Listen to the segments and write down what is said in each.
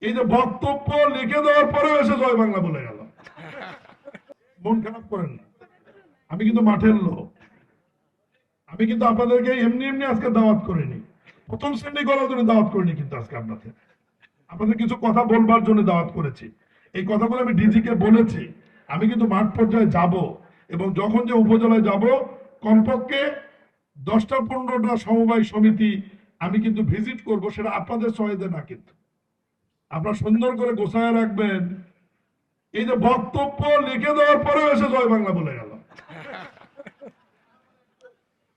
এই যে বক্তব্য লিখে দেওয়ার পরেও এসে জয় বাংলা বলে গেল। মন খারাপ করেন না, আমি কিন্তু মাঠের লোক। আমি কিন্তু আপনাদেরকে এমনি এমনি আজকে দাওয়াত করিনি, প্রথম শ্রেণী করার জন্য দাওয়াত করিনি, কিন্তু আজকে আপনাদের কিছু কথা বলবার জন্য দাওয়াত করেছি। এই কথাগুলো আমি ডিজিকে বলেছি। আমি কিন্তু মাঠ পর্যায়ে যাব, এবং যখন যে উপজেলায় যাব কমপক্ষে 10টা-15টা সমবায় সমিতি আমি কিন্তু ভিজিট করব। সেটা আপনাদের সহায়তা না, কিন্তু আপনারা সুন্দর করে গোছায় রাখবেন। এই যে বক্তব্য লিখে দেওয়ার পরেও এসে জয় বাংলা বলে গেল।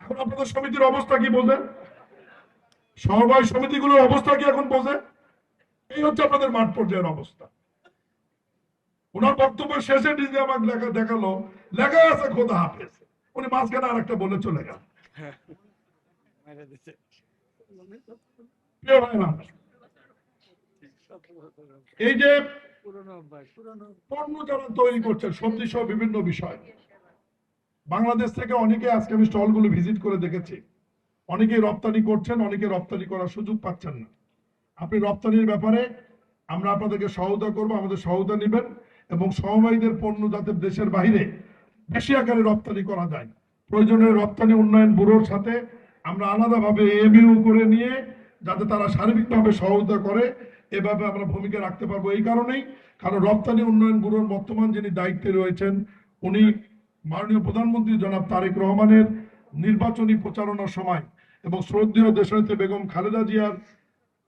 এখন আপনাদের সমিতির অবস্থা কি বোঝেন? সমবায় সমিতিগুলোর অবস্থা কি এখন বোঝেন? এই হচ্ছে আপনাদের মাঠ পর্যায়ের অবস্থা। ওনার বক্তব্য শেষে ডিজি আমাকে দেখালো লেখা আছে খোদা হাফেজ, উনি মাঝখানে আর একটা বলে চলে গেল। এই যে পণ্য যারা তৈরি করছে সবজি সহ বিভিন্ন বিষয়, বাংলাদেশ থেকে অনেকে, আজকে আমি স্টলগুলো ভিজিট করে দেখেছি, অনেকে রপ্তানি করছেন, অনেকে রপ্তানি করার সুযোগ পাচ্ছেন না। আপনি রপ্তানির ব্যাপারে আমরা আপনাদেরকে সহায়তা করব, আমাদের সহায়তা নেবেন, এবং সমবায়ীদের পণ্য যাতে দেশের বাইরে বেশি আকারে রপ্তানি করা যায়, প্রয়োজনে রপ্তানি উন্নয়ন ব্যুরোর সাথে আমরা আলাদাভাবে এমইউ করে নিয়ে যাতে তারা সার্বিকভাবে সহায়তা করে, এভাবে আমরা ভূমিকা রাখতে পারবো। এই কারণেই, কারণ রপ্তানি উন্নয়ন ব্যুরোর বর্তমান যিনি দায়িত্বে রয়েছেন উনি মাননীয় প্রধানমন্ত্রী জনাব তারেক রহমানের নির্বাচনী প্রচারণার সময় এবং শ্রদ্ধেয় দেশনেত্রী বেগম খালেদা জিয়ার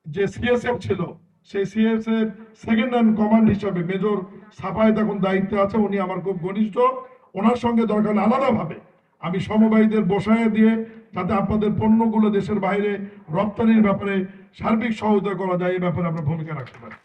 যে সিএসএফ ছিল, সেই সিএসএফ সেকেন্ড হ্যান্ড কমান্ড হিসাবে মেজর সাফায়েত এখন দায়িত্বে আছে। উনি আমার খুব ঘনিষ্ঠ, ওনার সঙ্গে দরকার আলাদাভাবে আমি সমবায়ীদের বসায় দিয়ে যাতে আপনাদের পণ্যগুলো দেশের বাইরে রপ্তানির ব্যাপারে সার্বিক সহায়তা করা যায়, এই ব্যাপারে আমরা ভূমিকা রাখতে পারি।